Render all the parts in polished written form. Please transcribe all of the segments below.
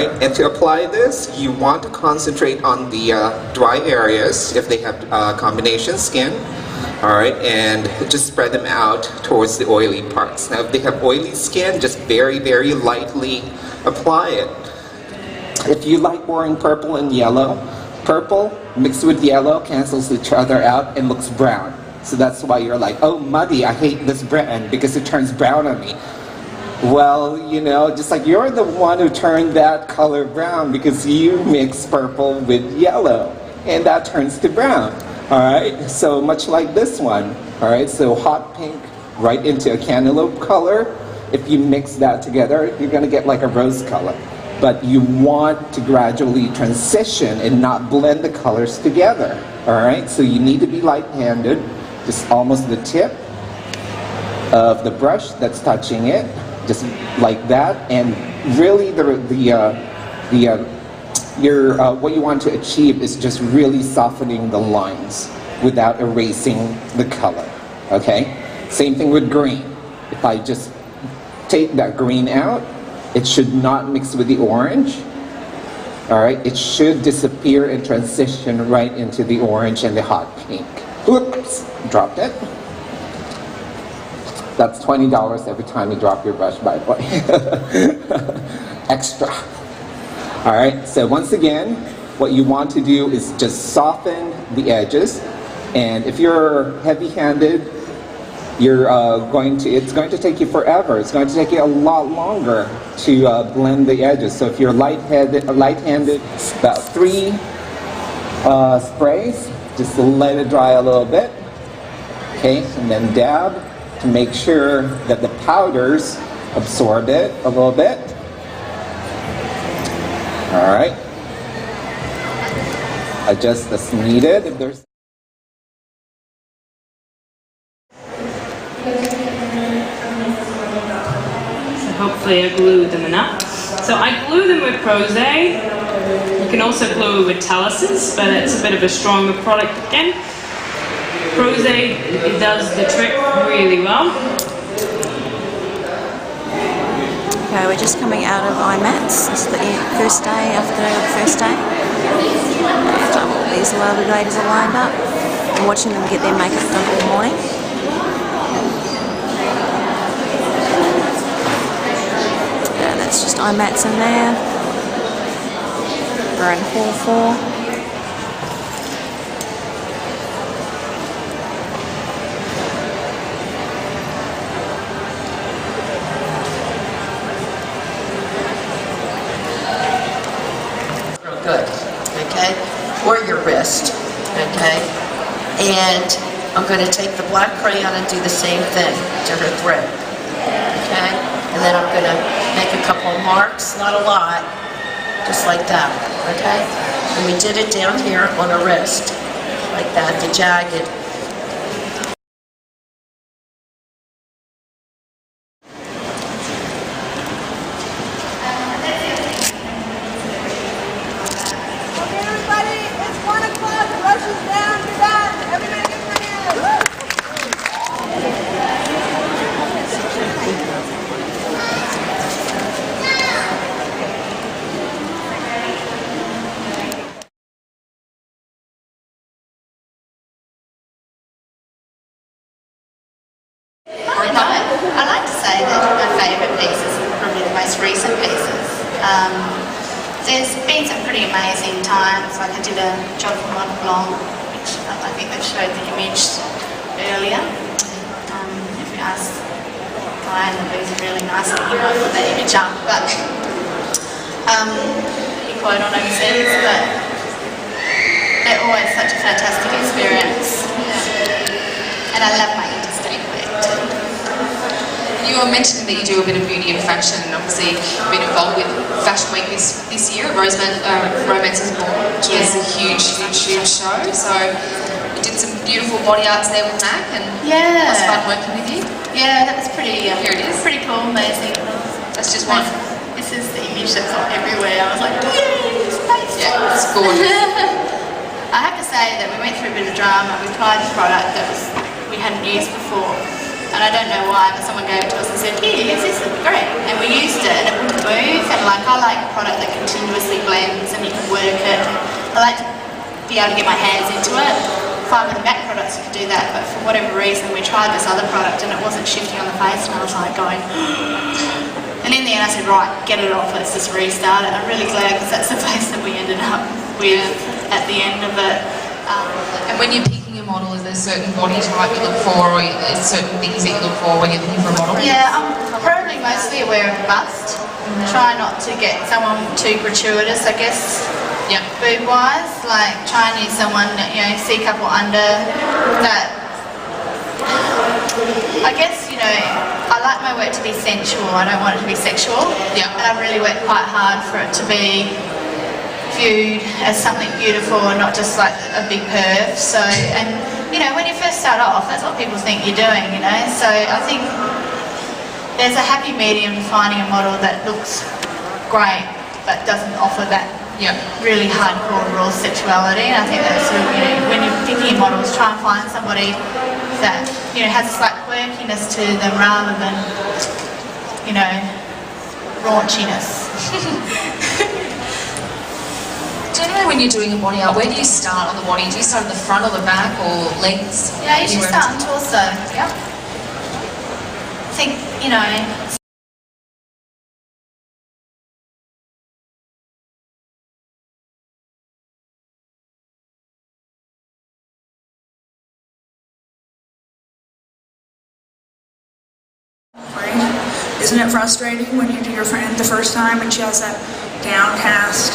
Alright, and to apply this, you want to concentrate on the dry areas if they have combination skin. Alright, and just spread them out towards the oily parts. Now if they have oily skin, just very, very lightly apply it. If you like wearing purple and yellow, purple mixed with yellow cancels each other out and looks brown. So that's why you're like, oh muddy, I hate this brand because it turns brown on me. Well, you know, just like you're the one who turned that color brown because you mix purple with yellow and that turns to brown. Alright, so much like this one. Alright, so hot pink right into a cantaloupe color. If you mix that together, you're going to get like a rose color. But you want to gradually transition and not blend the colors together. Alright, so you need to be light-handed, just almost the tip of the brush that's touching it. Just like that, and really what you want to achieve is just really softening the lines without erasing the color. Okay? Same thing with green. If I just take that green out, it should not mix with the orange. Alright? It should disappear and transition right into the orange and the hot pink. Oops! Dropped it. That's $20 every time you drop your brush, by the way. Extra. Alright, so once again, what you want to do is just soften the edges. And if you're heavy-handed, it's going to take you forever. It's going to take you a lot longer to blend the edges. So if you're light-handed, about 3 sprays, just let it dry a little bit. Okay, and then dab to make sure that the powders absorb it a little bit. Alright. Adjust as needed if there's so hopefully I glued them enough. So I glue them with Prose. You can also glue with Taluses, but it's a bit of a stronger product again. Prose, it does the trick really well. Okay, we're just coming out of IMATS. It's the first day, after the first day. All these lovely ladies are lined up. I'm watching them get their makeup done all morning. Yeah, that's just IMATS in there. We're in Hall 4. Good, okay, or your wrist, okay, and I'm going to take the black crayon and do the same thing to her throat, okay, and then I'm going to make a couple of marks, not a lot, just like that, okay, and we did it down here on her wrist, like that, the jagged. I like to say that my favourite pieces are probably the most recent pieces. There's been some pretty amazing times, like I did a job for Mont Blanc, which I think they've showed the image earlier. If you ask Ryan, it was really nice looking one with the image up, but you quote on overseas, but they're always such a fantastic experience. And I love my interstate work too. You were mentioning that you do a bit of beauty and fashion, and obviously you've been involved with Fashion Week this year. Romance is Born, which was a huge show. So you did some beautiful body arts there with Mac, and it was fun working with you. Yeah, that was pretty. Here it is. Pretty cool, amazing. That's just one. This is the image that's on everywhere. I was like, yay, space. Yeah, it's gorgeous. I have to say that we went through a bit of drama. We tried a product that we hadn't used before. And I don't know why, but someone gave it to us and said, here, use this, it'll be great. And we used it, and it booth, and like I like a product that continuously blends and you can work it. I like to be able to get my hands into it. Fine with the matte products you can do that, but for whatever reason we tried this other product and it wasn't shifting on the face, and I was like going and in the end I said, right, get it off, let's just restart it. I'm really glad because that's the face that we ended up with at the end of it. And when you're picking a model, is there a certain body type you look for, or certain things that you look for when you're looking for a model? Yeah, I'm probably mostly aware of bust. Try not to get someone too gratuitous, I guess. Yep. Boob-wise, like try and use someone, you know, C couple under that. I guess, you know, I like my work to be sensual. I don't want it to be sexual. Yeah. And I've really worked quite hard for it to be viewed as something beautiful and not just like a big curve. So, and you know, when you first start off, that's what people think you're doing, you know. So I think there's a happy medium to finding a model that looks great but doesn't offer that really hardcore raw sexuality. And I think that's sort of, you know, when you're picking your models, try and find somebody that, you know, has a slight quirkiness to them rather than, you know, raunchiness. Generally when you're doing a body art, where do you start on the body? Do you start at the front or the back or legs? Yeah, you should start on torso. Yeah. I think, you know, Isn't it frustrating when you do your friend the first time and she has that downcast,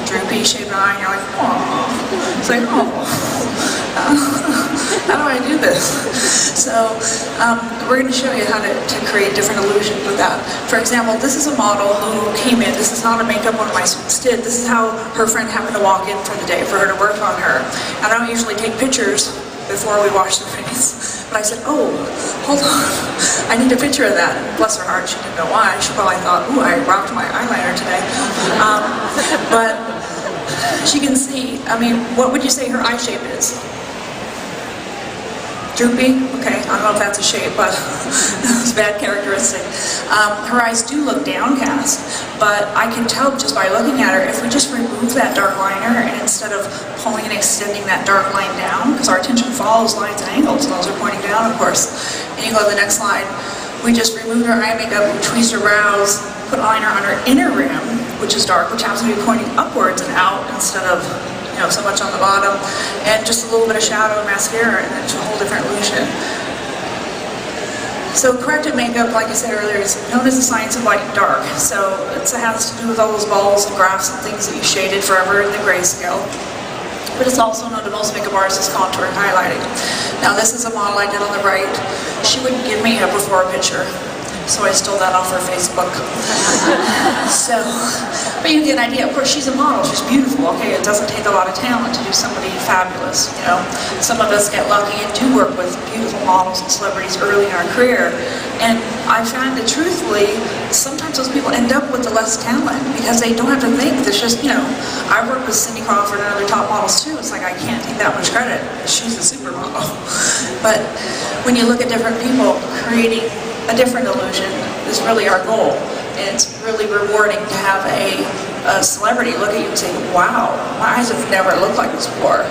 droopy shaped eye and you're like, oh, it's like, oh, how do I do this? So we're going to show you how to create different illusions with that. For example, this is a model who came in. This is not a makeup one of my students did. This is how her friend happened to walk in for the day for her to work on her. I don't usually take pictures before we wash the face. But I said, oh, hold on, I need a picture of that. Bless her heart, she didn't know why. She probably thought, ooh, I rocked my eyeliner today. But she can see, I mean, what would you say her eye shape is? Droopy? Okay, I don't know if that's a shape, but it's a bad characteristic. Her eyes do look downcast, but I can tell just by looking at her, if we just remove that dark liner and instead of pulling and extending that dark line down, because our attention follows lines and angles, and those are pointing down, of course, and you go to the next slide, we just removed her eye makeup, we tweezed her brows, put liner on her inner rim, which is dark, which happens to be pointing upwards and out instead of, you know, so much on the bottom, and just a little bit of shadow and mascara, and it's a whole different illusion. So corrective makeup, like I said earlier, is known as the science of light and dark. So it has to do with all those balls and graphs and things that you shaded forever in the grayscale. But it's also known to most makeup artists as contour and highlighting. Now this is a model I did on the right. She wouldn't give me a before picture, so I stole that off her Facebook. So, but you get an idea. Of course, she's a model. She's beautiful. Okay, it doesn't take a lot of talent to do somebody fabulous. You know, some of us get lucky and do work with beautiful models and celebrities early in our career. And I find that truthfully, sometimes those people end up with the less talent because they don't have to think. There's just, you know, I work with Cindy Crawford and other top models too. It's like I can't take that much credit. She's a supermodel. But when you look at different people creating a different illusion is really our goal. And it's really rewarding to have a celebrity look at you and say, wow, my eyes have never looked like this before.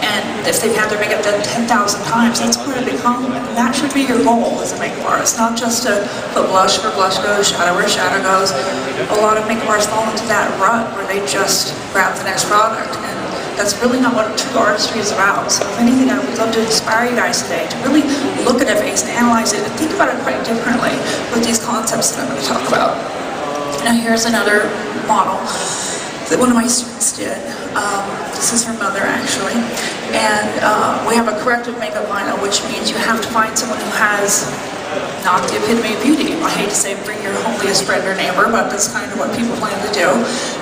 And if they've had their makeup done 10,000 times, that's quite a big compliment. And that should be your goal as a makeup artist, not just to put blush where blush goes, shadow where shadow goes. A lot of makeup artists fall into that rut where they just grab the next product. And that's really not what true artistry is about. So if anything, I would love to inspire you guys today to really look at a face and analyze it and think about it quite differently with these concepts that I'm going to talk about. Now here's another model that one of my students did. This is her mother actually. And we have a corrective makeup lineup, which means you have to find someone who has not the epitome of beauty. I hate to say bring your homeliest friend or neighbor, but that's kind of what people plan to do,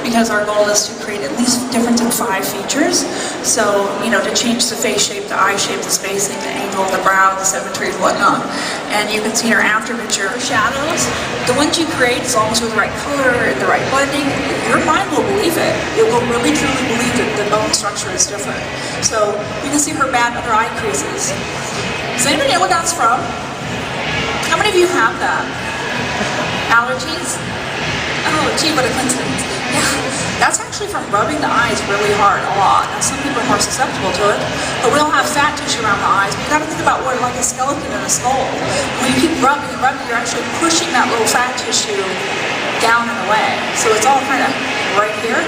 because our goal is to create at least a difference in 5 features. So, you know, to change the face shape, the eye shape, the spacing, the angle, the brow, the symmetry, and whatnot. And you can see in our after picture shadows. The ones you create, as long as with the right color and the right blending, your mind will believe it. It will really truly believe that the bone structure is different. So you can see her bad under eye creases. Does anybody know what that's from? How many of you have that? Allergies? Oh, gee, what a coincidence. Yeah, that's actually from rubbing the eyes really hard a lot. Now, some people are more susceptible to it, but we all have fat tissue around the eyes. But you got to think about what like a skeleton and a skull. When you keep rubbing and rubbing, you're actually pushing that little fat tissue down and away. So it's all kind of right here.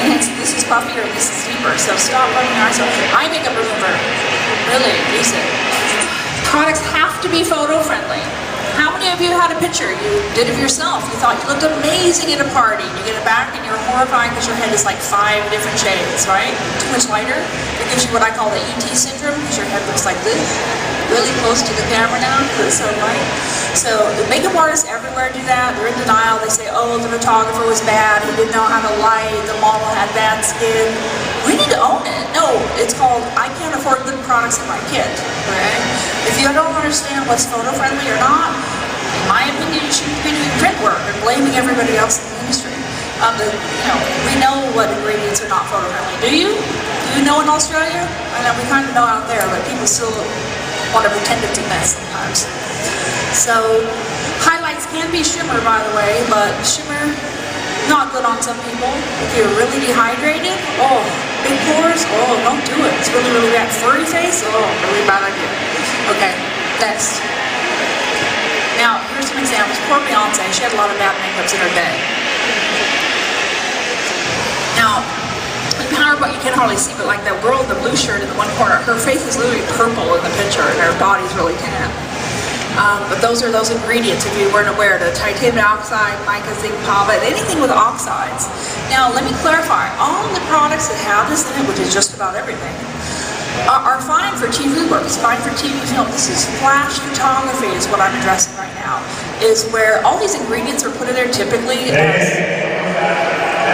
And this is puffier and this is deeper. So stop rubbing your eyes. So eye makeup remover, really use it. Products have to be photo friendly. How many of you had a picture you did of yourself? You thought you looked amazing at a party. You get it back and you're horrified because your head is like 5 different shades, right? Too much lighter. It gives you what I call the ET syndrome because your head looks like this. Really close to the camera now because it's so light. So the makeup artists everywhere do that. They're in denial. They say, oh, the photographer was bad. He didn't know how to light. The model had bad skin. We need to own it. No, it's called, I can't afford good products in my kit. Okay? If you don't understand what's photo friendly or not, in my opinion, you shouldn't be doing print work and blaming everybody else in the industry. We know what ingredients are not photo friendly. Do you? Do you know in Australia? I know we kind of know out there, but people still want to pretend it's a mess sometimes. So highlights can be shimmer, by the way, but shimmer not good on some people. If you're really dehydrated, oh, big pores, oh, don't do it. It's really, really bad. Furry face, oh, really bad idea. Okay, next. Now, here's some examples. Poor Beyonce, she had a lot of bad makeups in her day. Now, in PowerPoint you can't hardly see, but like that girl in the blue shirt in the one corner, her face is literally purple in the picture and her body's really tan. But those are those ingredients, if you weren't aware, the titanium dioxide, mica, zinc, pava, anything with oxides. Now, let me clarify, all the products that have this in it, which is just about everything, are fine for TV work, it's fine for TV film. This is flash photography is what I'm addressing right now, is where all these ingredients are put in there typically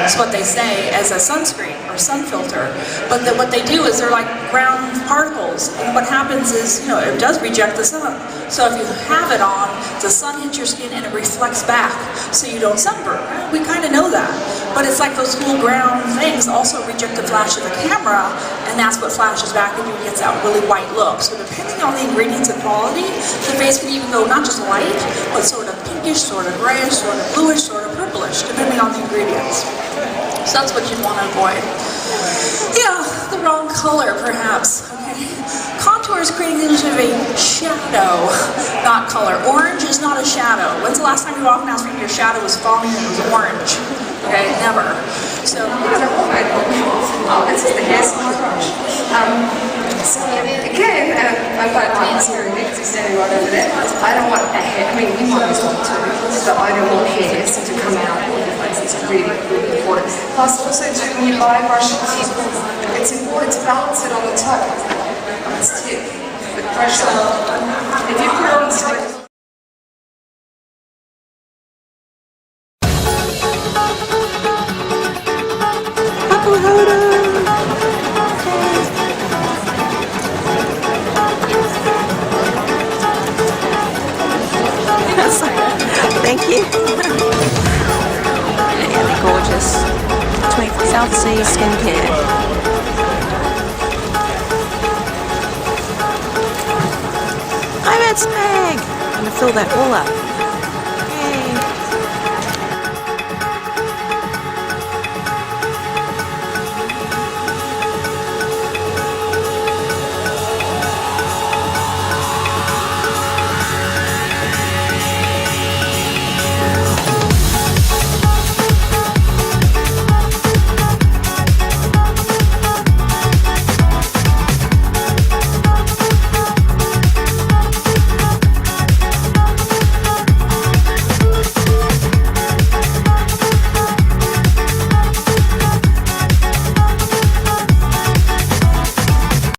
as what they say as a sunscreen or sun filter, but what they do is they're like ground particles, and what happens is, it does reject the sun. So if you have it on, the sun hits your skin and it reflects back, so you don't sunburn. We kind of know that, but it's like those little ground things also reject the flash of the camera, and that's what flashes back and you get that really white look. So depending on the ingredients and quality, the face can even go not just light, but sort of pinkish, sort of grayish, sort of bluish, sort of purplish, depending on the ingredients. So that's what you'd want to avoid. Yeah, the wrong color, perhaps. Okay. Contour is creating the illusion of a shadow, not color. Orange is not a shadow. When's the last time you walked down the street and your shadow was falling and it was orange? Okay, never. So, this is the hair brush. So again, I've got clients here because he's standing right over there. I don't want a hair, I mean, you might as well too, but I don't want hairs to come out of your face. It's really, really important. Plus also too, when you buy a brush tip, it's important to balance it on the top. It's tip, with pressure. If you put it on the stick, Thank you. Yeah, they're gorgeous. South Sea Skincare. IMATS bag. I'm going to fill that all up.